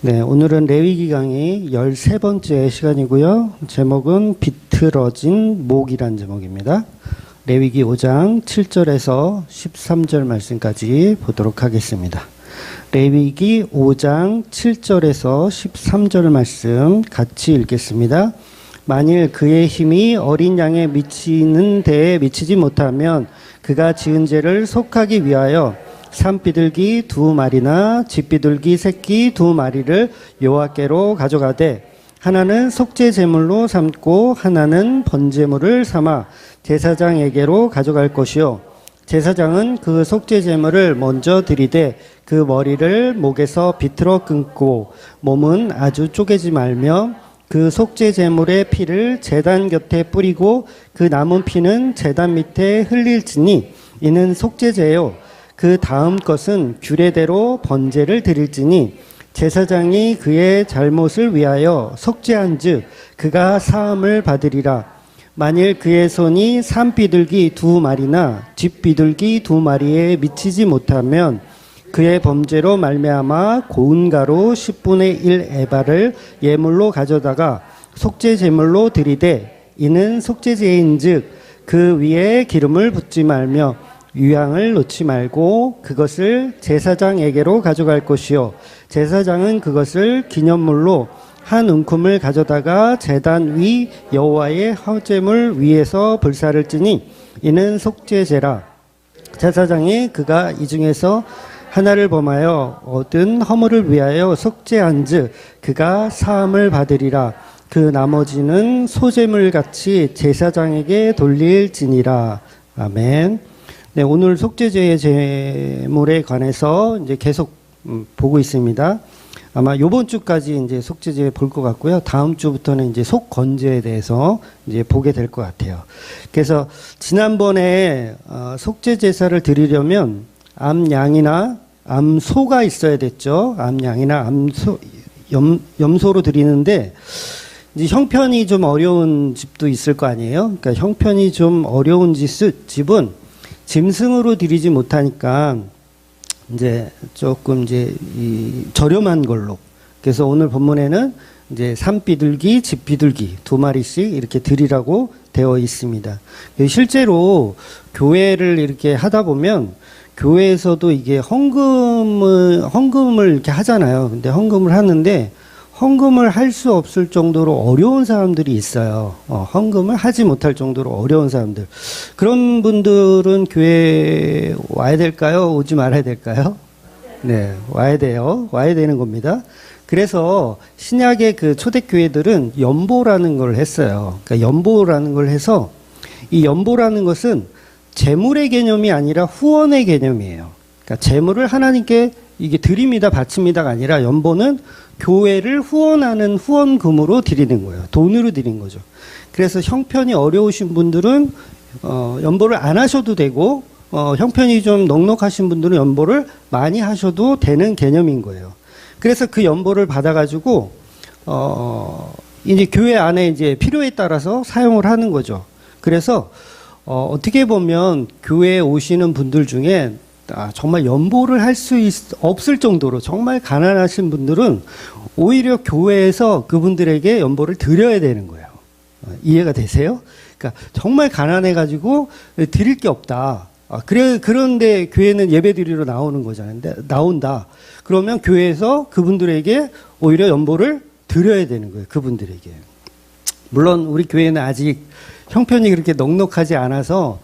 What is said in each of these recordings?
네, 오늘은 레위기 강의 13번째 시간이고요. 제목은 비틀어진 목이란 제목입니다. 레위기 5장 7절에서 13절 말씀까지 보도록 하겠습니다. 레위기 5장 7절에서 13절 말씀 같이 읽겠습니다. 만일 그의 힘이 어린 양에 미치는 데에 미치지 못하면 그가 지은 죄를 속하기 위하여 산비둘기 2마리나 쥐비둘기 새끼 2마리를 여호와께로 가져가되 하나는 속죄 제물로 삼고 하나는 번제물을 삼아 제사장에게로 가져갈 것이요 제사장은 그 속죄 제물을 먼저 드리되 그 머리를 목에서 비틀어 끊고 몸은 아주 쪼개지 말며 그 속죄 제물의 피를 제단 곁에 뿌리고 그 남은 피는 제단 밑에 흘릴지니 이는 속죄제요 그 다음 것은 규례대로 번제를 드릴지니 제사장이 그의 잘못을 위하여 속죄한즉 그가 사함을 받으리라. 만일 그의 손이 산비둘기 2마리나 쥐비둘기 2마리에 미치지 못하면 그의 범죄로 말미암아 고운 가루 10분의 1 에바를 예물로 가져다가 속죄 제물로 드리되 이는 속죄제인즉 그 위에 기름을 붓지 말며 유향을 놓지 말고 그것을 제사장에게로 가져갈 것이요 제사장은 그것을 기념물로 한 움큼을 가져다가 제단 위 여호와의 화제물 위에서 불사를 찌니 이는 속죄제라. 제사장이 그가 이 중에서 하나를 범하여 얻은 허물을 위하여 속죄한즉 그가 사함을 받으리라. 그 나머지는 소제물 같이 제사장에게 돌릴지니라. 아멘. 네, 오늘 속죄제의 제물에 관해서 이제 계속 보고 있습니다. 아마 요번 주까지 이제 속죄제 볼 것 같고요. 다음 주부터는 이제 속건제에 대해서 이제 보게 될 것 같아요. 그래서 지난번에 속죄 제사를 드리려면 암양이나 암소가 있어야 됐죠. 암양이나 염소로 드리는데 이제 형편이 좀 어려운 집도 있을 거 아니에요. 그러니까 형편이 좀 어려운 집은 짐승으로 드리지 못하니까 이제 조금 이제 이 저렴한 걸로. 그래서 오늘 본문에는 이제 산비둘기, 쥐비둘기 2마리씩 이렇게 드리라고 되어 있습니다. 실제로 교회를 이렇게 하다 보면 교회에서도 이게 헌금을 이렇게 하잖아요. 근데 헌금을 하는데 헌금을 할 수 없을 정도로 어려운 사람들이 있어요. 헌금을 하지 못할 정도로 어려운 사람들. 그런 분들은 교회에 와야 될까요? 오지 말아야 될까요? 네, 와야 돼요. 와야 되는 겁니다. 그래서 신약의 그 초대교회들은 연보라는 걸 했어요. 그러니까 연보라는 걸 해서 이 연보라는 것은 재물의 개념이 아니라 후원의 개념이에요. 그러니까 재물을 하나님께 이게 드립니다, 바칩니다가 아니라 연보는 교회를 후원하는 후원금으로 드리는 거예요. 돈으로 드리는 거죠. 그래서 형편이 어려우신 분들은 연보를 안 하셔도 되고 형편이 좀 넉넉하신 분들은 연보를 많이 하셔도 되는 개념인 거예요. 그래서 그 연보를 받아가지고 이제 교회 안에 이제 필요에 따라서 사용을 하는 거죠. 그래서 어떻게 보면 교회에 오시는 분들 중에 정말 연보를 할 수 없을 정도로 정말 가난하신 분들은 오히려 교회에서 그분들에게 연보를 드려야 되는 거예요. 이해가 되세요? 그러니까 정말 가난해가지고 드릴 게 없다. 그런데 교회는 예배 드리러 나오는 거잖아요. 나온다. 그러면 교회에서 그분들에게 오히려 연보를 드려야 되는 거예요. 그분들에게. 물론 우리 교회는 아직 형편이 그렇게 넉넉하지 않아서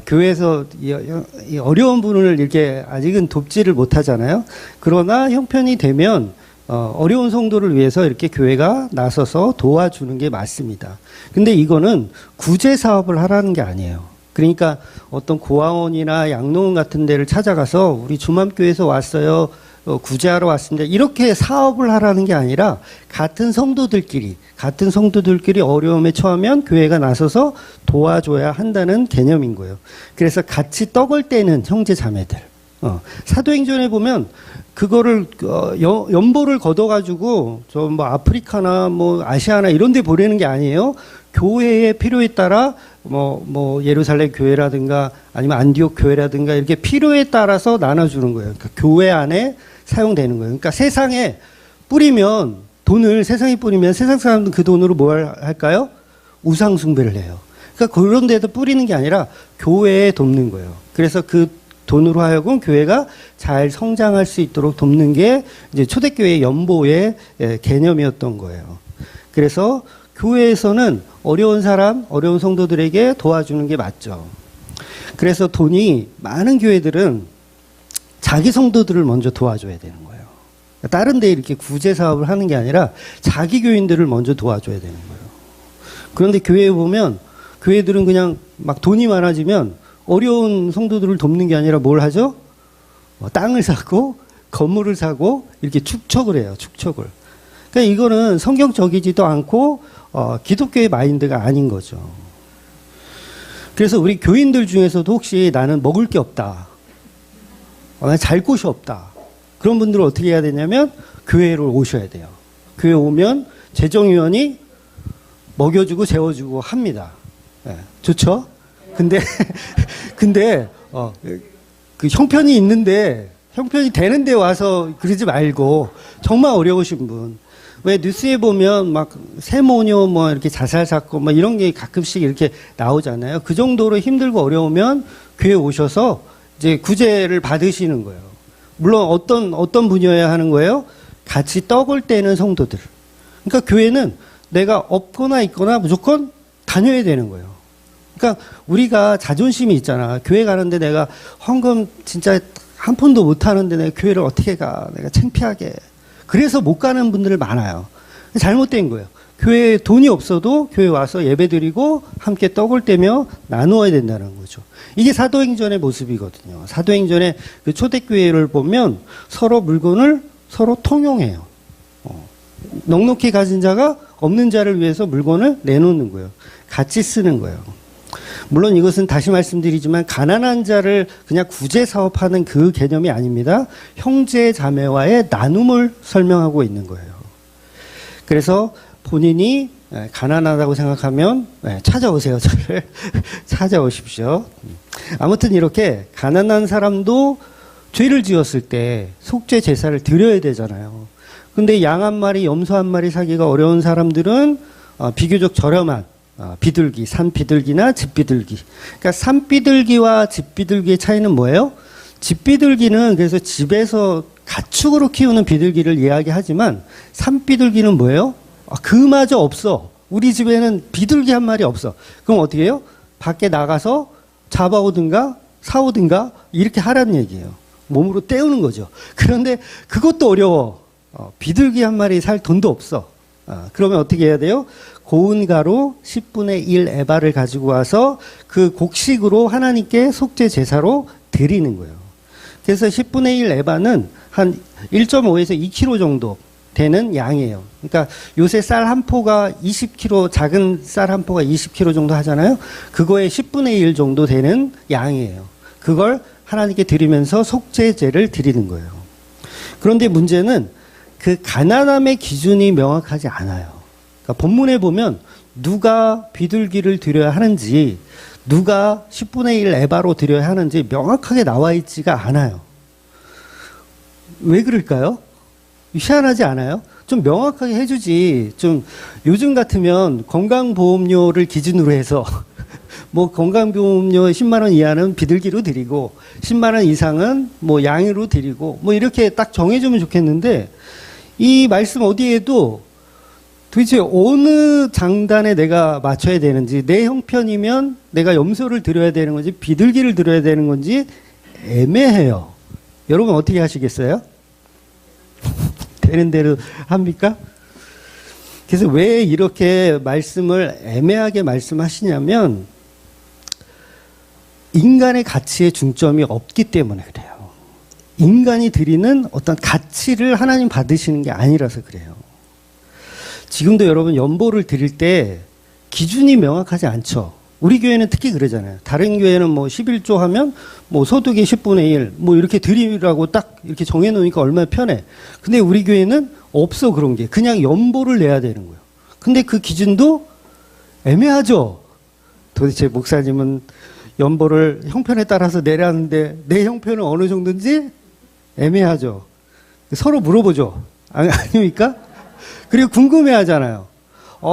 교회에서 이 어려운 분을 이렇게 아직은 돕지를 못하잖아요. 그러나 형편이 되면 어려운 성도를 위해서 이렇게 교회가 나서서 도와주는 게 맞습니다. 근데 이거는 구제 사업을 하라는 게 아니에요. 그러니까 어떤 고아원이나 양로원 같은 데를 찾아가서 우리 주맘교회에서 왔어요. 구제하러 왔습니다. 이렇게 사업을 하라는 게 아니라 같은 성도들끼리 어려움에 처하면 교회가 나서서 도와줘야 한다는 개념인 거예요. 그래서 같이 떡을 떼는 형제 자매들. 사도행전에 보면 그거를 연보를 걷어가지고 저 뭐 아프리카나 뭐 아시아나 이런 데 보내는 게 아니에요. 교회의 필요에 따라 뭐 예루살렘 교회라든가 아니면 안디옥 교회라든가 이렇게 필요에 따라서 나눠주는 거예요. 그러니까 교회 안에 사용되는 거예요. 그러니까 세상에 뿌리면, 돈을 세상에 뿌리면 세상 사람들은 그 돈으로 뭘 할까요? 우상숭배를 해요. 그러니까 그런 데도 뿌리는 게 아니라 교회에 돕는 거예요. 그래서 그 돈으로 하여금 교회가 잘 성장할 수 있도록 돕는 게 이제 초대교회 연보의 개념이었던 거예요. 그래서 교회에서는 어려운 사람, 어려운 성도들에게 도와주는 게 맞죠. 그래서 돈이 많은 교회들은 자기 성도들을 먼저 도와줘야 되는 거예요. 다른 데 이렇게 구제 사업을 하는 게 아니라 자기 교인들을 먼저 도와줘야 되는 거예요. 그런데 교회에 보면 교회들은 그냥 막 돈이 많아지면 어려운 성도들을 돕는 게 아니라 뭘 하죠? 땅을 사고 건물을 사고 이렇게 축척을 해요. 축척을. 그러니까 이거는 성경적이지도 않고 기독교의 마인드가 아닌 거죠. 그래서 우리 교인들 중에서도 혹시 나는 먹을 게 없다. 나는 잘 곳이 없다. 그런 분들은 어떻게 해야 되냐면 교회로 오셔야 돼요. 교회 오면 재정위원이 먹여주고 재워주고 합니다. 네, 좋죠? 근데 그 형편이 있는데 형편이 되는데 와서 그러지 말고 정말 어려우신 분. 왜 뉴스에 보면 막 세모녀 뭐 이렇게 자살 사건 뭐 이런 게 가끔씩 이렇게 나오잖아요. 그 정도로 힘들고 어려우면 교회 오셔서 이제 구제를 받으시는 거예요. 물론 어떤 분이어야 하는 거예요? 같이 떡을 떼는 성도들. 그러니까 교회는 내가 없거나 있거나 무조건 다녀야 되는 거예요. 그러니까 우리가 자존심이 있잖아. 교회 가는데 내가 헌금 진짜 한 푼도 못 하는데 내가 교회를 어떻게 가? 내가 창피하게. 그래서 못 가는 분들 많아요. 잘못된 거예요. 교회에 돈이 없어도 교회 와서 예배 드리고 함께 떡을 떼며 나누어야 된다는 거죠. 이게 사도행전의 모습이거든요. 사도행전의 그 초대교회를 보면 서로 물건을 서로 통용해요. 넉넉히 가진 자가 없는 자를 위해서 물건을 내놓는 거예요. 같이 쓰는 거예요. 물론 이것은 다시 말씀드리지만 가난한 자를 그냥 구제 사업하는 그 개념이 아닙니다. 형제 자매와의 나눔을 설명하고 있는 거예요. 그래서 본인이 가난하다고 생각하면 찾아오세요. 저를 찾아오십시오. 아무튼 이렇게 가난한 사람도 죄를 지었을 때 속죄 제사를 드려야 되잖아요. 근데 양 한 마리, 염소 한 마리 사기가 어려운 사람들은 비교적 저렴한 비둘기, 산비둘기나 집비둘기. 그러니까 산비둘기와 집비둘기의 차이는 뭐예요? 집비둘기는 그래서 집에서 가축으로 키우는 비둘기를 이야기하지만 산비둘기는 뭐예요? 그마저 없어. 우리 집에는 비둘기 한 마리 없어. 그럼 어떻게 해요? 밖에 나가서 잡아오든가 사오든가 이렇게 하라는 얘기예요. 몸으로 때우는 거죠. 그런데 그것도 어려워. 비둘기 한 마리 살 돈도 없어. 그러면 어떻게 해야 돼요? 고운 가루 10분의 1 에바를 가지고 와서 그 곡식으로 하나님께 속죄 제사로 드리는 거예요. 그래서 10분의 1 에바는 한 1.5에서 2kg 정도 되는 양이에요. 그러니까 요새 쌀 한 포가 20kg, 작은 쌀 한 포가 20kg 정도 하잖아요. 그거의 10분의 1 정도 되는 양이에요. 그걸 하나님께 드리면서 속죄제를 드리는 거예요. 그런데 문제는 그 가난함의 기준이 명확하지 않아요. 그러니까 본문에 보면 누가 비둘기를 드려야 하는지, 누가 10분의 1 에바로 드려야 하는지 명확하게 나와 있지가 않아요. 왜 그럴까요? 희한하지 않아요? 좀 명확하게 해주지. 좀 요즘 같으면 건강보험료를 기준으로 해서 뭐 건강보험료 10만 원 이하는 비둘기로 드리고 10만 원 이상은 뭐 양으로 드리고 뭐 이렇게 딱 정해주면 좋겠는데 이 말씀 어디에도 도대체 어느 장단에 내가 맞춰야 되는지, 내 형편이면 내가 염소를 드려야 되는 건지 비둘기를 드려야 되는 건지 애매해요. 여러분 어떻게 하시겠어요? 되는 대로 합니까? 그래서 왜 이렇게 말씀을 애매하게 말씀하시냐면 인간의 가치에 중점이 없기 때문에 그래요. 인간이 드리는 어떤 가치를 하나님 받으시는 게 아니라서 그래요. 지금도 여러분 연보를 드릴 때 기준이 명확하지 않죠. 우리 교회는 특히 그러잖아요. 다른 교회는 뭐 11조 하면 뭐 소득의 10분의 1 뭐 이렇게 드리라고 딱 이렇게 정해놓으니까 얼마나 편해. 근데 우리 교회는 없어 그런 게. 그냥 연보를 내야 되는 거예요. 근데 그 기준도 애매하죠. 도대체 목사님은 연보를 형편에 따라서 내라는데 내 형편은 어느 정도인지 애매하죠. 서로 물어보죠. 아닙니까? 그리고 궁금해 하잖아요.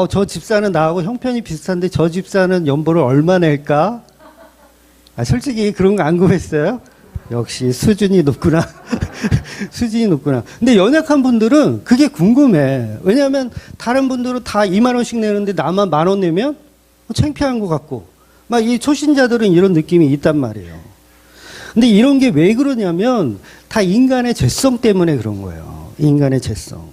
저 집사는 나하고 형편이 비슷한데 저 집사는 연보를 얼마 낼까? 솔직히 그런 거 안 궁금했어요? 역시 수준이 높구나. 수준이 높구나. 근데 연약한 분들은 그게 궁금해. 왜냐하면 다른 분들은 다 2만 원씩 내는데 나만 1만 원 내면 창피한 것 같고, 막 이 초신자들은 이런 느낌이 있단 말이에요. 근데 이런 게 왜 그러냐면 다 인간의 죄성 때문에 그런 거예요. 인간의 죄성.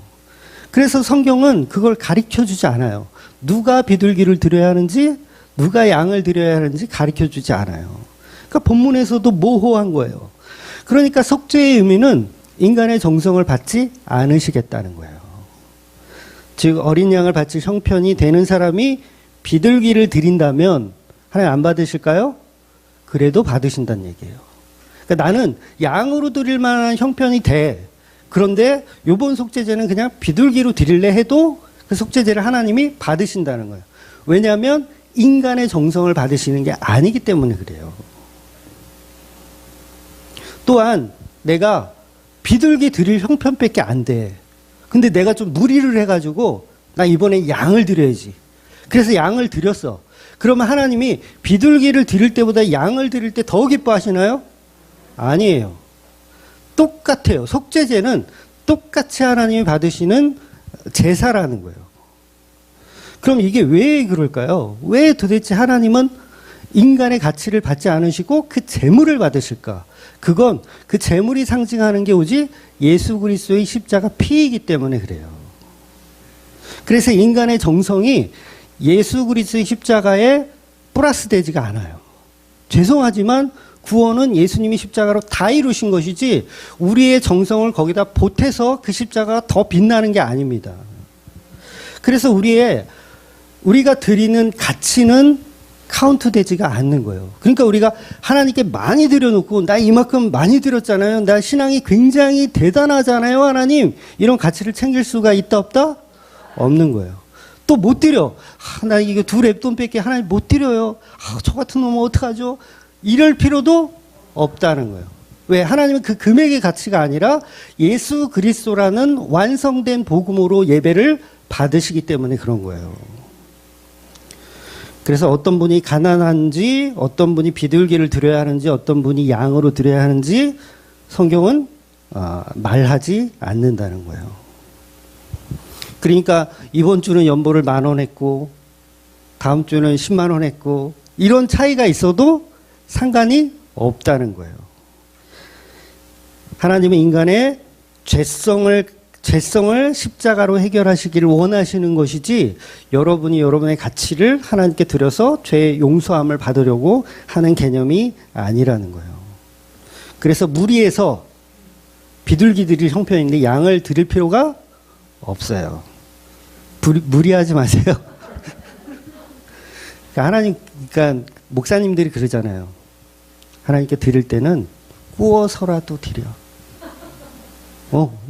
그래서 성경은 그걸 가르쳐 주지 않아요. 누가 비둘기를 드려야 하는지, 누가 양을 드려야 하는지 가르쳐 주지 않아요. 그러니까 본문에서도 모호한 거예요. 그러니까 속죄의 의미는 인간의 정성을 받지 않으시겠다는 거예요. 즉 어린 양을 바칠 형편이 되는 사람이 비둘기를 드린다면 하나님 안 받으실까요? 그래도 받으신다는 얘기예요. 그러니까 나는 양으로 드릴 만한 형편이 돼. 그런데 요번 속죄제는 그냥 비둘기로 드릴래 해도 그 속죄제를 하나님이 받으신다는 거예요. 왜냐하면 인간의 정성을 받으시는 게 아니기 때문에 그래요. 또한 내가 비둘기 드릴 형편밖에 안 돼. 근데 내가 좀 무리를 해가지고 나 이번에 양을 드려야지. 그래서 양을 드렸어. 그러면 하나님이 비둘기를 드릴 때보다 양을 드릴 때 더 기뻐하시나요? 아니에요. 똑같아요. 속죄제는 똑같이 하나님이 받으시는 제사라는 거예요. 그럼 이게 왜 그럴까요? 왜 도대체 하나님은 인간의 가치를 받지 않으시고 그 제물을 받으실까? 그건 그 제물이 상징하는 게 오직 예수 그리스도의 십자가 피이기 때문에 그래요. 그래서 인간의 정성이 예수 그리스도의 십자가에 플러스 되지가 않아요. 죄송하지만 구원은 예수님이 십자가로 다 이루신 것이지 우리의 정성을 거기다 보태서 그 십자가가 더 빛나는 게 아닙니다. 그래서 우리가 드리는 가치는 카운트 되지가 않는 거예요. 그러니까 우리가 하나님께 많이 드려놓고 나 이만큼 많이 드렸잖아요. 나 신앙이 굉장히 대단하잖아요. 하나님 이런 가치를 챙길 수가 있다 없다? 없는 거예요. 또 못 드려. 나 이거 두 랩돈밖에 하나님 못 드려요. 저 같은 놈은 어떡하죠? 이럴 필요도 없다는 거예요. 왜? 하나님은 그 금액의 가치가 아니라 예수 그리스도라는 완성된 복음으로 예배를 받으시기 때문에 그런 거예요. 그래서 어떤 분이 가난한지, 어떤 분이 비둘기를 드려야 하는지, 어떤 분이 양으로 드려야 하는지 성경은 말하지 않는다는 거예요. 그러니까 이번 주는 연보를 10,000원 했고 다음 주는 10만 원 했고 이런 차이가 있어도 상관이 없다는 거예요. 하나님은 인간의 죄성을 십자가로 해결하시기를 원하시는 것이지 여러분이 여러분의 가치를 하나님께 드려서 죄의 용서함을 받으려고 하는 개념이 아니라는 거예요. 그래서 무리해서 비둘기 드릴 형편인데 양을 드릴 필요가 없어요. 무리하지 마세요. 그러니까 목사님들이 그러잖아요. 하나님께 드릴 때는 구워서라도 드려.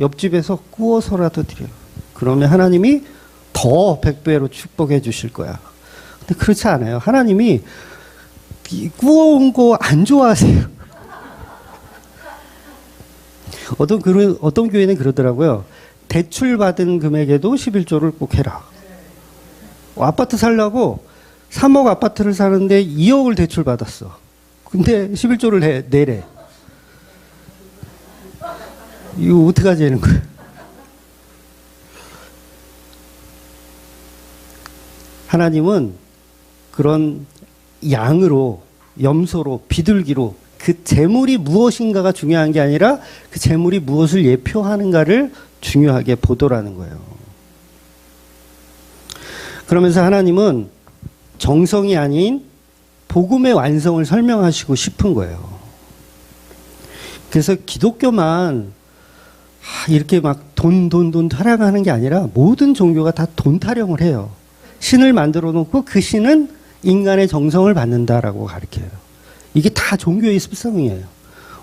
옆집에서 구워서라도 드려. 그러면 하나님이 더 100배로 축복해 주실 거야. 근데 그렇지 않아요. 하나님이 구워온 거 안 좋아하세요. 어떤 교회는 그러더라고요. 대출 받은 금액에도 11조를 꼭 해라. 아파트 살려고 3억 아파트를 사는데 2억을 대출 받았어. 근데 11조를 내래. 이거 어떡하지 하는 거예요? 하나님은 그런 양으로, 염소로, 비둘기로 그 재물이 무엇인가가 중요한 게 아니라 그 재물이 무엇을 예표하는가를 중요하게 보더라는 거예요. 그러면서 하나님은 정성이 아닌 복음의 완성을 설명하시고 싶은 거예요. 그래서 기독교만 이렇게 막 돈 타령하는 게 아니라 모든 종교가 다 돈 타령을 해요. 신을 만들어 놓고 그 신은 인간의 정성을 받는다라고 가르쳐요. 이게 다 종교의 습성이에요.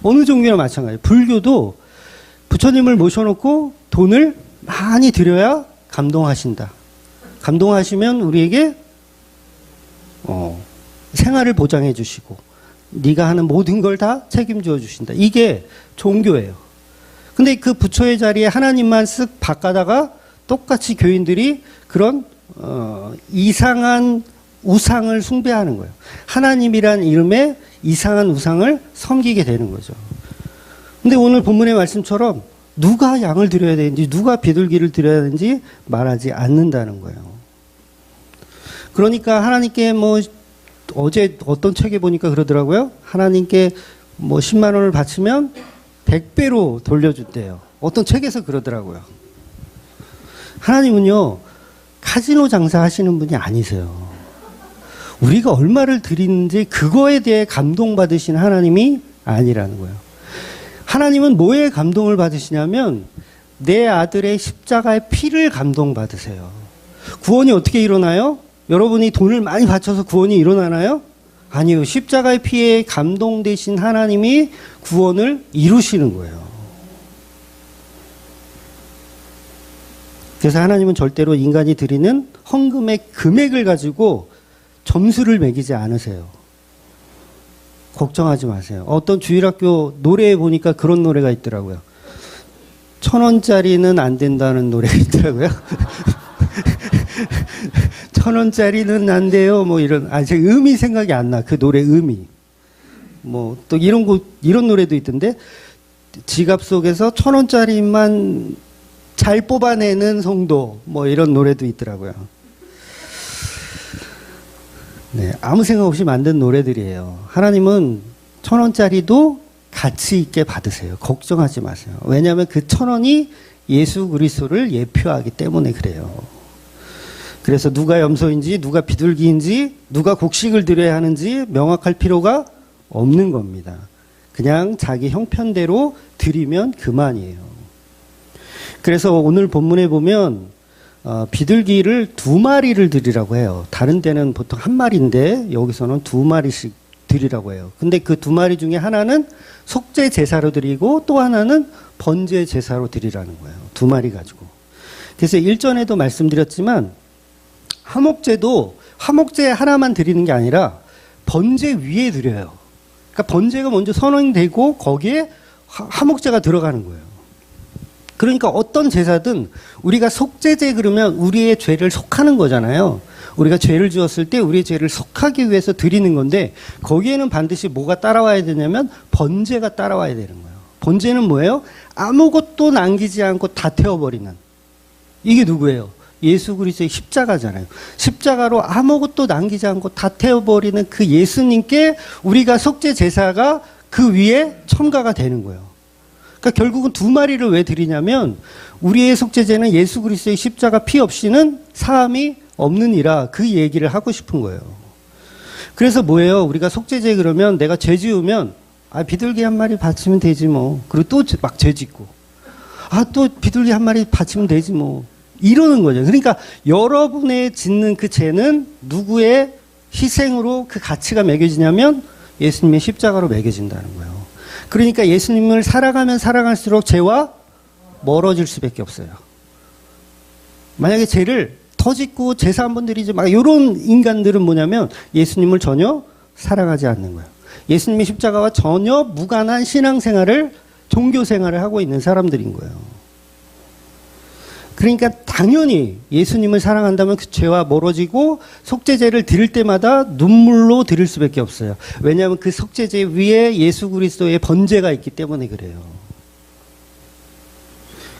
어느 종교나 마찬가지예요. 불교도 부처님을 모셔놓고 돈을 많이 드려야 감동하신다. 감동하시면 우리에게 생활을 보장해 주시고 네가 하는 모든 걸 다 책임져 주신다. 이게 종교예요. 근데 그 부처의 자리에 하나님만 쓱 바꿔다가 똑같이 교인들이 그런 이상한 우상을 숭배하는 거예요. 하나님이란 이름에 이상한 우상을 섬기게 되는 거죠. 근데 오늘 본문의 말씀처럼 누가 양을 드려야 되는지, 누가 비둘기를 드려야 되는지 말하지 않는다는 거예요. 그러니까 하나님께 어제 어떤 책에 보니까 그러더라고요. 하나님께 10만 원을 바치면 100배로 돌려준대요. 어떤 책에서 그러더라고요. 하나님은요, 카지노 장사 하시는 분이 아니세요. 우리가 얼마를 드리는지 그거에 대해 감동받으신 하나님이 아니라는 거예요. 하나님은 뭐에 감동을 받으시냐면 내 아들의 십자가의 피를 감동받으세요. 구원이 어떻게 일어나요? 여러분이 돈을 많이 바쳐서 구원이 일어나나요? 아니요. 십자가의 피에 감동되신 하나님이 구원을 이루시는 거예요. 그래서 하나님은 절대로 인간이 드리는 헌금의 금액을 가지고 점수를 매기지 않으세요. 걱정하지 마세요. 어떤 주일학교 노래에 보니까 그런 노래가 있더라고요. 1,000원짜리는 안 된다는 노래가 있더라고요. 1,000원짜리는 안 돼요. 제 음이 생각이 안 나. 그 노래 음이. 또 이런 노래도 있던데, 지갑 속에서 1,000원짜리만 잘 뽑아내는 성도. 이런 노래도 있더라고요. 네, 아무 생각 없이 만든 노래들이에요. 하나님은 1,000원짜리도 가치 있게 받으세요. 걱정하지 마세요. 왜냐하면 그 1,000원이 예수 그리스도를 예표하기 때문에 그래요. 그래서 누가 염소인지, 누가 비둘기인지, 누가 곡식을 드려야 하는지 명확할 필요가 없는 겁니다. 그냥 자기 형편대로 드리면 그만이에요. 그래서 오늘 본문에 보면 비둘기를 2마리를 드리라고 해요. 다른 데는 보통 1마리인데 여기서는 2마리씩 드리라고 해요. 근데 그 2마리 중에 하나는 속죄 제사로 드리고 또 하나는 번제 제사로 드리라는 거예요. 2마리 가지고. 그래서 일전에도 말씀드렸지만 화목제도 화목제 하나만 드리는 게 아니라 번제 위에 드려요. 그러니까 번제가 먼저 선언되고 거기에 화목제가 들어가는 거예요. 그러니까 어떤 제사든 우리가 속죄제 그러면 우리의 죄를 속하는 거잖아요. 우리가 죄를 지었을 때 우리의 죄를 속하기 위해서 드리는 건데 거기에는 반드시 뭐가 따라와야 되냐면 번제가 따라와야 되는 거예요. 번제는 뭐예요? 아무것도 남기지 않고 다 태워버리는. 이게 누구예요? 예수 그리스도의 십자가잖아요. 십자가로 아무것도 남기지 않고 다 태워버리는 그 예수님께 우리가 속죄 제사가 그 위에 첨가가 되는 거예요. 그러니까 결국은 2마리를 왜 드리냐면 우리의 속죄제는 예수 그리스도의 십자가 피 없이는 사함이 없느니라 그 얘기를 하고 싶은 거예요. 그래서 뭐예요? 우리가 속죄제 그러면 내가 죄 지으면 비둘기 1마리 바치면 되지 뭐. 그리고 또 막 죄 짓고 또 비둘기 1마리 바치면 되지 뭐. 이러는 거죠. 그러니까 여러분의 짓는 그 죄는 누구의 희생으로 그 가치가 매겨지냐면 예수님의 십자가로 매겨진다는 거예요. 그러니까 예수님을 살아가면 살아갈수록 죄와 멀어질 수밖에 없어요. 만약에 죄를 더 짓고 제사 한번 드리지 막 이런 인간들은 뭐냐면 예수님을 전혀 사랑하지 않는 거예요. 예수님의 십자가와 전혀 무관한 신앙생활을 종교생활을 하고 있는 사람들인 거예요. 그러니까 당연히 예수님을 사랑한다면 그 죄와 멀어지고 속죄제를 드릴 때마다 눈물로 드릴 수밖에 없어요. 왜냐하면 그 속죄제 위에 예수 그리스도의 번제가 있기 때문에 그래요.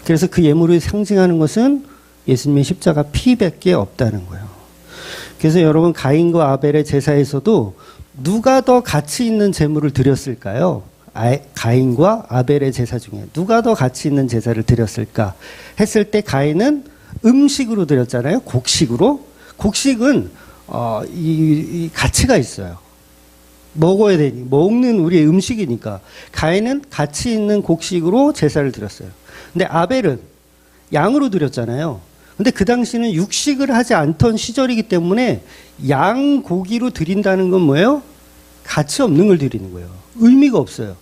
그래서 그 예물을 상징하는 것은 예수님의 십자가 피밖에 없다는 거예요. 그래서 여러분 가인과 아벨의 제사에서도 누가 더 가치 있는 제물을 드렸을까요? 가인과 아벨의 제사 중에 누가 더 가치 있는 제사를 드렸을까 했을 때 가인은 음식으로 드렸잖아요. 곡식으로. 곡식은 이 가치가 있어요. 먹어야 되니 먹는 우리의 음식이니까 가인은 가치 있는 곡식으로 제사를 드렸어요. 근데 아벨은 양으로 드렸잖아요. 근데 그 당시는 육식을 하지 않던 시절이기 때문에 양 고기로 드린다는 건 뭐예요? 가치 없는 걸 드리는 거예요. 의미가 없어요.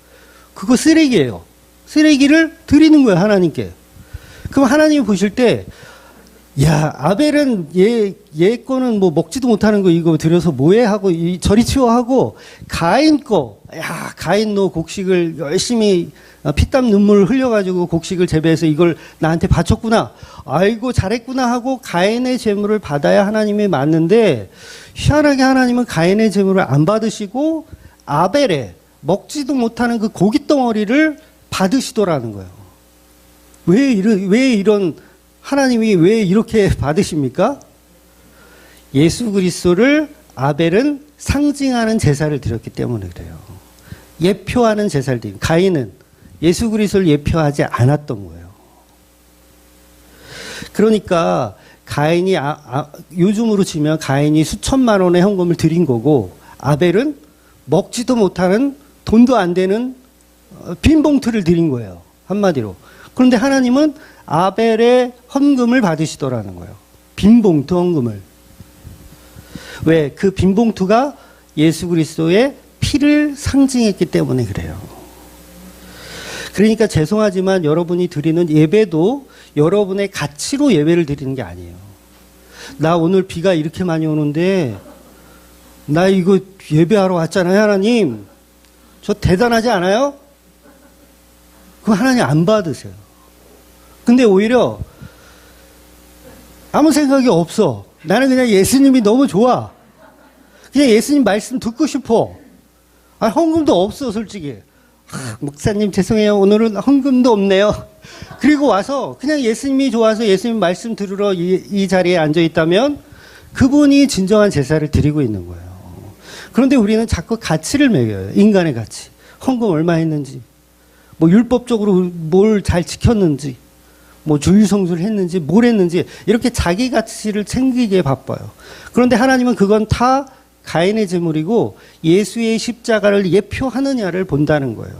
그거 쓰레기예요. 쓰레기를 드리는 거예요, 하나님께. 그럼 하나님이 보실 때, 야, 아벨은 얘 거는 뭐 먹지도 못하는 거 이거 드려서 뭐해 하고 저리 치워 하고 가인 거, 야, 가인 너 곡식을 열심히 피땀 눈물 흘려가지고 곡식을 재배해서 이걸 나한테 바쳤구나. 아이고 잘했구나 하고 가인의 제물을 받아야 하나님이 맞는데, 희한하게 하나님은 가인의 제물을 안 받으시고 아벨의 먹지도 못하는 그 고기 덩어리를 받으시더라는 거예요. 왜 이런 하나님이 왜 이렇게 받으십니까? 예수 그리스도를 아벨은 상징하는 제사를 드렸기 때문에 그래요. 예표하는 제사를 드린. 가인은 예수 그리스도를 예표하지 않았던 거예요. 그러니까 가인이 요즘으로 치면 가인이 수천만 원의 헌금을 드린 거고, 아벨은 먹지도 못하는 돈도 안 되는 빈 봉투를 드린 거예요. 한마디로. 그런데 하나님은 아벨의 헌금을 받으시더라는 거예요. 빈 봉투 헌금을. 왜? 그 빈 봉투가 예수 그리스도의 피를 상징했기 때문에 그래요. 그러니까 죄송하지만 여러분이 드리는 예배도 여러분의 가치로 예배를 드리는 게 아니에요. 나 오늘 비가 이렇게 많이 오는데 나 이거 예배하러 왔잖아요, 하나님. 저 대단하지 않아요? 그럼 하나님 안 받으세요. 근데 오히려 아무 생각이 없어. 나는 그냥 예수님이 너무 좋아. 그냥 예수님 말씀 듣고 싶어. 헌금도 없어, 솔직히. 목사님 죄송해요. 오늘은 헌금도 없네요. 그리고 와서 그냥 예수님이 좋아서 예수님 말씀 들으러 이 자리에 앉아 있다면 그분이 진정한 제사를 드리고 있는 거예요. 그런데 우리는 자꾸 가치를 매겨요. 인간의 가치. 헌금 얼마 했는지, 뭐 율법적으로 뭘 잘 지켰는지, 뭐 주일 성수를 했는지, 뭘 했는지, 이렇게 자기 가치를 챙기기에 바빠요. 그런데 하나님은 그건 다 가인의 제물이고 예수의 십자가를 예표하느냐를 본다는 거예요.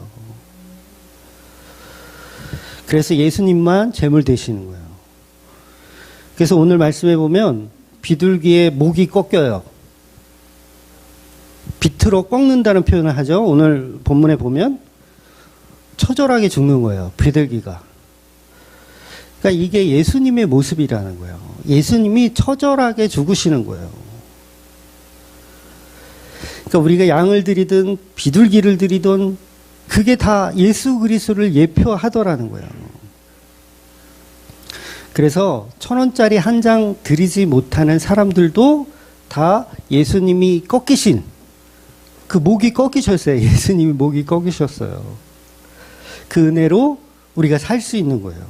그래서 예수님만 제물 되시는 거예요. 그래서 오늘 말씀해 보면 비둘기의 목이 꺾여요. 비틀어 꺾는다는 표현을 하죠. 오늘 본문에 보면 처절하게 죽는 거예요. 비둘기가. 그러니까 이게 예수님의 모습이라는 거예요. 예수님이 처절하게 죽으시는 거예요. 그러니까 우리가 양을 드리든 비둘기를 드리든 그게 다 예수 그리스도를 예표하더라는 거예요. 그래서 1,000원짜리 한 장 드리지 못하는 사람들도 다 예수님이 꺾이신 그 목이 꺾이셨어요. 예수님이 목이 꺾이셨어요. 그 은혜로 우리가 살 수 있는 거예요.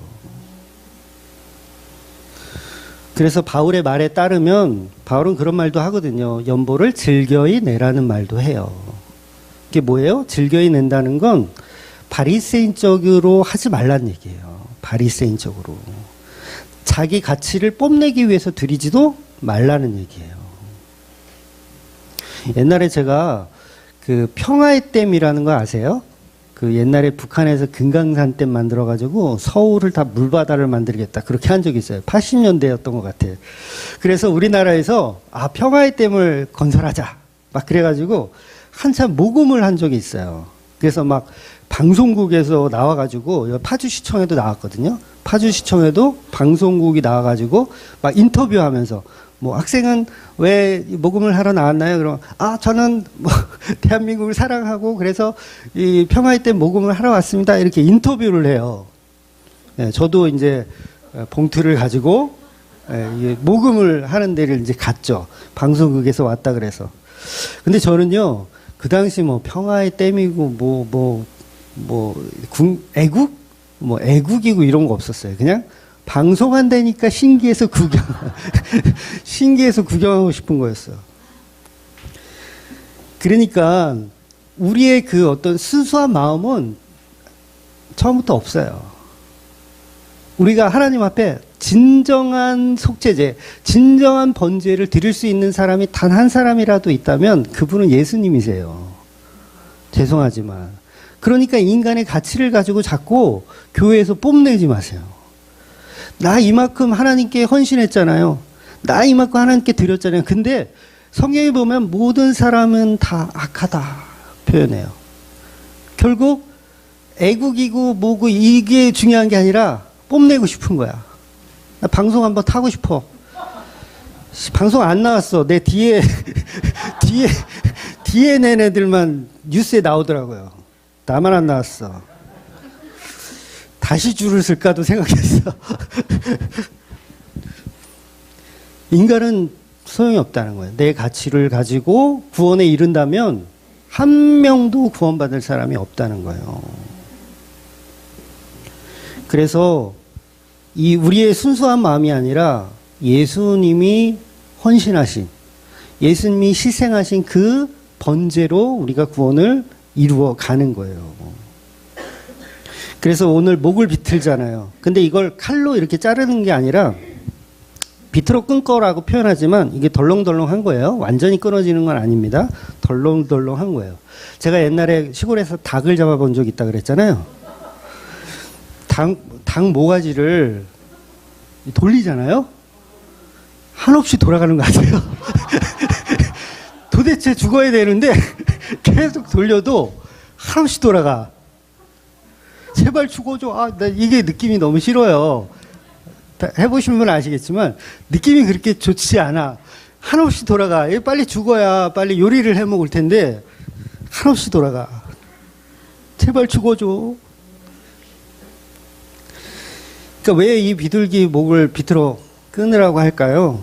그래서 바울의 말에 따르면 바울은 그런 말도 하거든요. 연보를 즐겨이 내라는 말도 해요. 그게 뭐예요? 즐겨이 낸다는 건 바리새인적으로 하지 말란 얘기예요. 바리새인적으로. 자기 가치를 뽐내기 위해서 드리지도 말라는 얘기예요. 옛날에 제가 그 평화의 댐이라는 거 아세요? 그 옛날에 북한에서 금강산 댐 만들어가지고 서울을 다 물바다를 만들겠다. 그렇게 한 적이 있어요. 80년대였던 것 같아요. 그래서 우리나라에서 평화의 댐을 건설하자. 막 그래가지고 한참 모금을 한 적이 있어요. 그래서 막 방송국에서 나와가지고 파주시청에도 나왔거든요. 파주시청에도 방송국이 나와가지고 막 인터뷰하면서 뭐 학생은 왜 모금을 하러 나왔나요? 그럼 저는 뭐 대한민국을 사랑하고 그래서 이 평화의 댐 모금을 하러 왔습니다. 이렇게 인터뷰를 해요. 네, 저도 이제 봉투를 가지고 모금을 하는 데를 이제 갔죠. 방송국에서 왔다 그래서. 근데 저는요 그 당시 뭐 평화의 댐이고 애국이고 이런 거 없었어요. 그냥 방송한다니까 신기해서 구경하고 싶은 거였어요. 그러니까 우리의 그 어떤 순수한 마음은 처음부터 없어요. 우리가 하나님 앞에 진정한 속죄제, 진정한 번제를 드릴 수 있는 사람이 단 한 사람이라도 있다면 그분은 예수님이세요. 죄송하지만. 그러니까 인간의 가치를 가지고 자꾸 교회에서 뽐내지 마세요. 나 이만큼 하나님께 헌신했잖아요. 나 이만큼 하나님께 드렸잖아요. 근데 성경에 보면 모든 사람은 다 악하다 표현해요. 결국 애국이고 뭐고 이게 중요한 게 아니라 뽐내고 싶은 거야. 나 방송 한번 타고 싶어. 방송 안 나왔어. 내 뒤에 DNA 애들만 뉴스에 나오더라고요. 나만 안 나왔어. 다시 줄을 쓸까도 생각했어. 인간은 소용이 없다는 거예요. 내 가치를 가지고 구원에 이른다면 한 명도 구원받을 사람이 없다는 거예요. 그래서 이 우리의 순수한 마음이 아니라 예수님이 헌신하신, 예수님이 희생하신 그 번제로 우리가 구원을 이루어 가는 거예요. 그래서 오늘 목을 비틀잖아요. 근데 이걸 칼로 이렇게 자르는 게 아니라 비틀어 끊거라고 표현하지만 이게 덜렁덜렁한 거예요. 완전히 끊어지는 건 아닙니다. 덜렁덜렁한 거예요. 제가 옛날에 시골에서 닭을 잡아본 적 있다 그랬잖아요. 닭 모가지를 돌리잖아요. 한없이 돌아가는 것 같아요. 도대체 죽어야 되는데 계속 돌려도 한없이 돌아가. 제발 죽어줘. 아, 나 이게 느낌이 너무 싫어요. 해보신 분은 아시겠지만 느낌이 그렇게 좋지 않아. 한없이 돌아가. 빨리 죽어야 빨리 요리를 해 먹을 텐데 한없이 돌아가. 제발 죽어줘. 그러니까 왜 이 비둘기 목을 비틀어 끊으라고 할까요?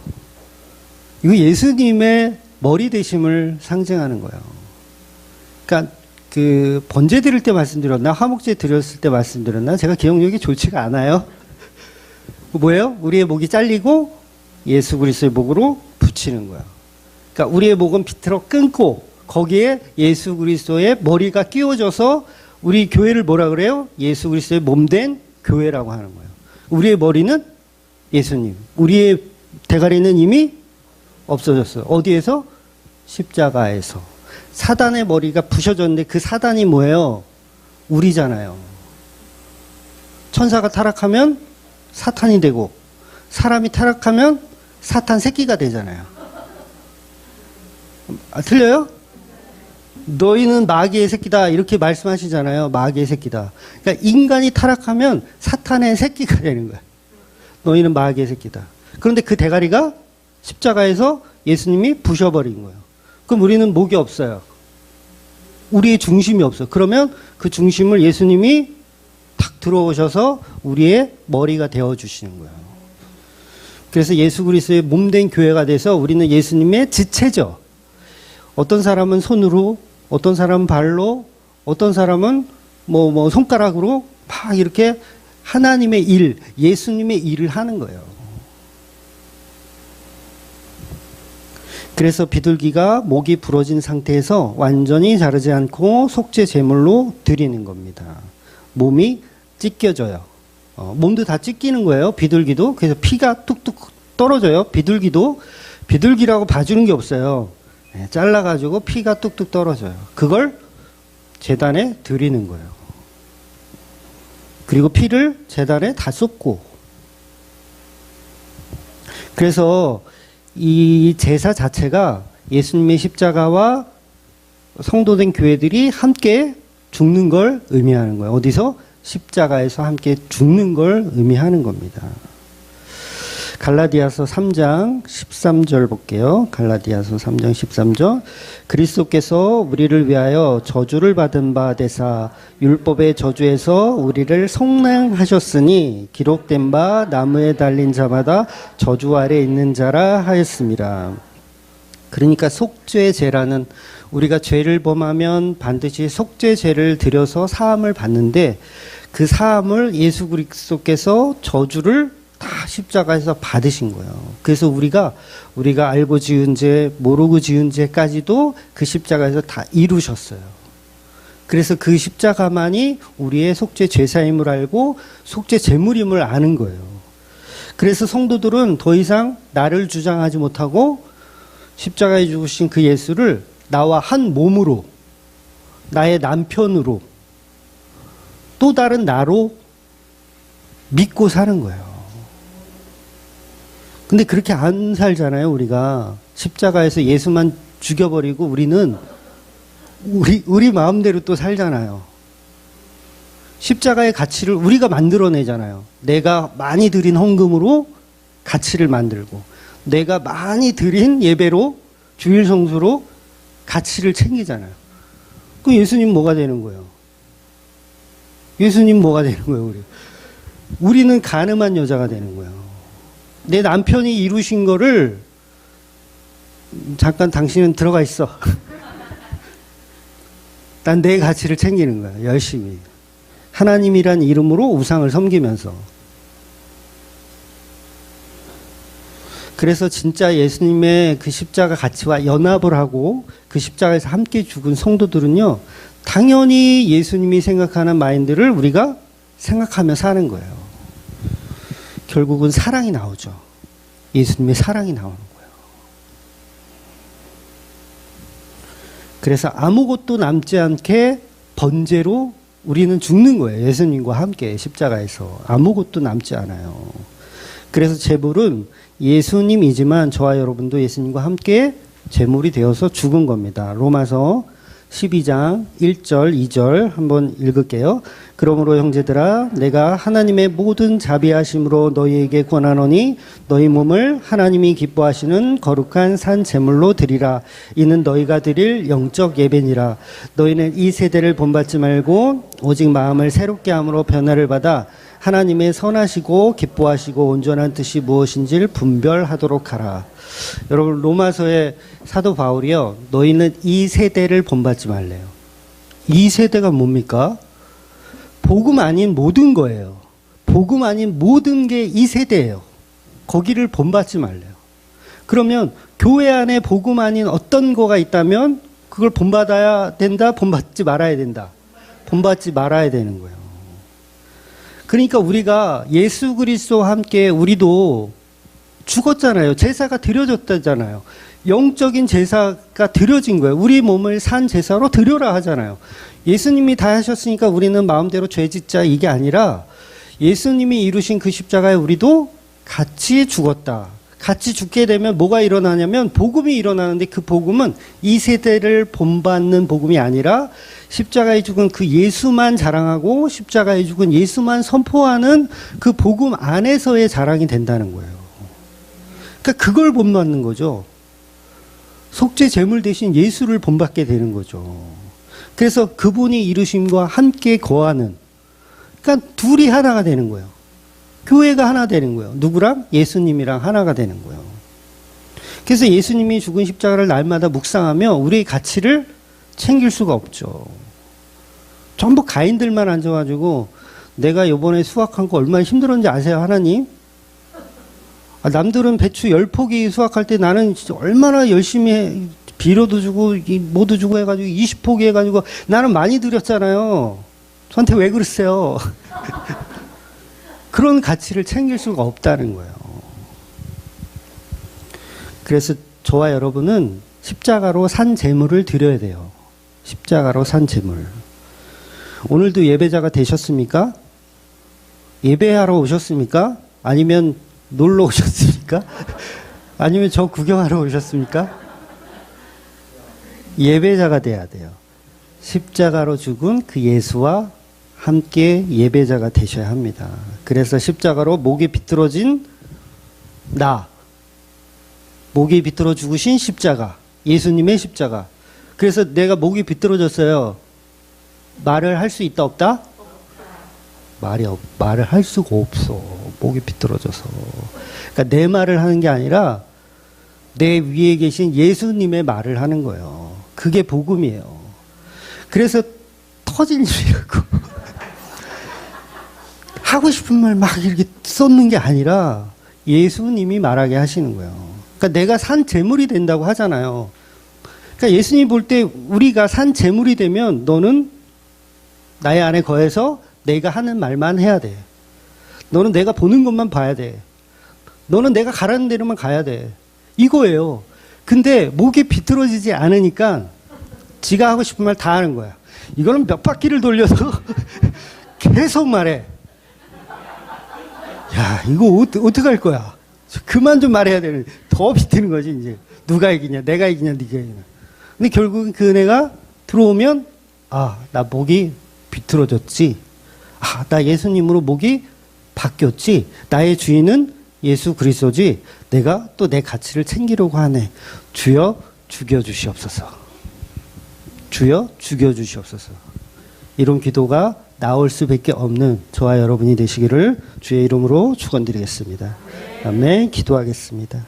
이거 예수님의 머리 되심을 상징하는 거예요. 그러니까 그 번제 드릴 때 말씀드렸나? 화목제 드렸을 때 말씀드렸나? 제가 기억력이 좋지가 않아요. 뭐예요? 우리의 목이 잘리고 예수 그리스도의 목으로 붙이는 거예요. 그러니까 우리의 목은 비틀어 끊고 거기에 예수 그리스도의 머리가 끼워져서 우리 교회를 뭐라 그래요? 예수 그리스도의 몸된 교회라고 하는 거예요. 우리의 머리는 예수님. 우리의 대가리는 이미 없어졌어요. 어디에서? 십자가에서. 사단의 머리가 부셔졌는데 그 사단이 뭐예요? 우리잖아요. 천사가 타락하면 사탄이 되고 사람이 타락하면 사탄 새끼가 되잖아요. 아, 틀려요? 너희는 마귀의 새끼다 이렇게 말씀하시잖아요. 마귀의 새끼다. 그러니까 인간이 타락하면 사탄의 새끼가 되는 거예요. 너희는 마귀의 새끼다. 그런데 그 대가리가 십자가에서 예수님이 부셔버린 거예요. 그럼 우리는 목이 없어요. 우리의 중심이 없어요. 그러면 그 중심을 예수님이 탁 들어오셔서 우리의 머리가 되어주시는 거예요. 그래서 예수 그리스도의 몸된 교회가 돼서 우리는 예수님의 지체죠. 어떤 사람은 손으로, 어떤 사람은 발로, 어떤 사람은 뭐 손가락으로 막 이렇게 하나님의 일, 예수님의 일을 하는 거예요. 그래서 비둘기가 목이 부러진 상태에서 완전히 자르지 않고 속죄 제물로 드리는 겁니다. 몸이 찢겨져요. 몸도 다 찢기는 거예요. 비둘기도. 그래서 피가 뚝뚝 떨어져요. 비둘기라고 봐주는 게 없어요. 네, 잘라가지고 피가 뚝뚝 떨어져요. 그걸 제단에 드리는 거예요. 그리고 피를 제단에 다 쏟고. 그래서 이 제사 자체가 예수님의 십자가와 성도된 교회들이 함께 죽는 걸 의미하는 거예요. 어디서? 십자가에서 함께 죽는 걸 의미하는 겁니다. 갈라디아서 3장 13절 볼게요. 갈라디아서 3장 13절. 그리스도께서 우리를 위하여 저주를 받은 바 되사 율법의 저주에서 우리를 속량하셨으니 기록된 바 나무에 달린 자마다 저주 아래 있는 자라 하였습니다. 그러니까 속죄제라는, 우리가 죄를 범하면 반드시 속죄제를 드려서 사함을 받는데 그 사함을 예수 그리스도께서 저주를 다 십자가에서 받으신 거예요. 그래서 우리가 알고 지은 죄, 모르고 지은 죄까지도 그 십자가에서 다 이루셨어요. 그래서 그 십자가만이 우리의 속죄 제사임을 알고 속죄 제물임을 아는 거예요. 그래서 성도들은 더 이상 나를 주장하지 못하고 십자가에 죽으신 그 예수를 나와 한 몸으로, 나의 남편으로, 또 다른 나로 믿고 사는 거예요. 근데 그렇게 안 살잖아요, 우리가. 십자가에서 예수만 죽여버리고 우리는 우리 마음대로 또 살잖아요. 십자가의 가치를 우리가 만들어내잖아요. 내가 많이 드린 헌금으로 가치를 만들고, 내가 많이 드린 예배로, 주일 성수로 가치를 챙기잖아요. 그럼 예수님 뭐가 되는 거예요? 예수님 뭐가 되는 거예요, 우리는 가늠한 여자가 되는 거예요. 내 남편이 이루신 거를 잠깐 당신은 들어가 있어. 난 내 가치를 챙기는 거야, 열심히. 하나님이란 이름으로 우상을 섬기면서. 그래서 진짜 예수님의 그 십자가 가치와 연합을 하고 그 십자가에서 함께 죽은 성도들은요, 당연히 예수님이 생각하는 마인드를 우리가 생각하며 사는 거예요. 결국은 사랑이 나오죠. 예수님의 사랑이 나오는 거예요. 그래서 아무것도 남지 않게 번제로 우리는 죽는 거예요. 예수님과 함께 십자가에서. 아무것도 남지 않아요. 그래서 제물은 예수님이지만 저와 여러분도 예수님과 함께 제물이 되어서 죽은 겁니다. 로마서 12장 1절 2절 한번 읽을게요. 그러므로 형제들아 내가 하나님의 모든 자비하심으로 너희에게 권하노니 너희 몸을 하나님이 기뻐하시는 거룩한 산 제물로 드리라. 이는 너희가 드릴 영적 예배니라. 너희는 이 세대를 본받지 말고 오직 마음을 새롭게 함으로 변화를 받아 하나님의 선하시고 기뻐하시고 온전한 뜻이 무엇인지를 분별하도록 하라. 여러분, 로마서의 사도 바울이요, 너희는 이 세대를 본받지 말래요. 이 세대가 뭡니까? 복음 아닌 모든 거예요. 복음 아닌 모든 게 이 세대예요. 거기를 본받지 말래요. 그러면 교회 안에 복음 아닌 어떤 거가 있다면 그걸 본받아야 된다, 본받지 말아야 된다. 본받지 말아야 되는 거예요. 그러니까 우리가 예수 그리스도와 함께 우리도 죽었잖아요. 제사가 드려졌다잖아요. 영적인 제사가 드려진 거예요. 우리 몸을 산 제사로 드려라 하잖아요. 예수님이 다 하셨으니까 우리는 마음대로 죄 짓자 이게 아니라 예수님이 이루신 그 십자가에 우리도 같이 죽었다. 같이 죽게 되면 뭐가 일어나냐면 복음이 일어나는데 그 복음은 이 세대를 본받는 복음이 아니라 십자가에 죽은 그 예수만 자랑하고 십자가에 죽은 예수만 선포하는 그 복음 안에서의 자랑이 된다는 거예요. 그러니까 그걸 본받는 거죠. 속죄 제물 대신 예수를 본받게 되는 거죠. 그래서 그분이 이루심과 함께 거하는, 그러니까 둘이 하나가 되는 거예요. 교회가 하나 되는 거예요. 누구랑? 예수님이랑 하나가 되는 거예요. 그래서 예수님이 죽은 십자가를 날마다 묵상하며 우리의 가치를 챙길 수가 없죠. 전부 가인들만 앉아가지고 내가 이번에 수확한 거 얼마나 힘들었는지 아세요, 하나님? 남들은 배추 10포기 수확할 때 나는 진짜 얼마나 열심히 비료도 주고 뭐도 주고 해가지고 20포기 해가지고 나는 많이 드렸잖아요. 저한테 왜 그러세요? 그런 가치를 챙길 수가 없다는 거예요. 그래서 저와 여러분은 십자가로 산 제물을 드려야 돼요. 십자가로 산 제물. 오늘도 예배자가 되셨습니까? 예배하러 오셨습니까? 아니면 놀러 오셨습니까? 아니면 저 구경하러 오셨습니까? 예배자가 돼야 돼요. 십자가로 죽은 그 예수와 함께 예배자가 되셔야 합니다. 그래서 십자가로 목이 비틀어진 나, 목이 비틀어 죽으신 십자가, 예수님의 십자가. 그래서 내가 목이 비틀어졌어요. 말을 할 수 있다 없다? 말을 할 수가 없어. 목이 비틀어져서. 그러니까 내 말을 하는 게 아니라 내 위에 계신 예수님의 말을 하는 거예요. 그게 복음이에요. 그래서 터진 일이라고. 하고 싶은 말 막 이렇게 쏟는 게 아니라 예수님이 말하게 하시는 거예요. 그러니까 내가 산 제물이 된다고 하잖아요. 그러니까 예수님 볼 때 우리가 산 제물이 되면 너는 나의 안에 거해서 내가 하는 말만 해야 돼. 너는 내가 보는 것만 봐야 돼. 너는 내가 가라는 대로만 가야 돼. 이거예요. 근데 목이 비틀어지지 않으니까 지가 하고 싶은 말 다 하는 거야. 이거는 몇 바퀴를 돌려서 계속 말해. 야, 이거 어떻게 할 거야? 그만 좀 말해야 되는. 더 비트는 거지, 이제. 누가 이기냐, 내가 이기냐, 네가 이기냐. 근데 결국은 그 애가 들어오면, 아, 나 목이 비틀어졌지. 아, 나 예수님으로 목이 바뀌었지. 나의 주인은 예수 그리스도지. 내가 또 내 가치를 챙기려고 하네. 주여 죽여주시옵소서. 주여 죽여주시옵소서. 이런 기도가 나올 수밖에 없는 저와 여러분이 되시기를 주의 이름으로 축원드리겠습니다. 아멘. 기도하겠습니다.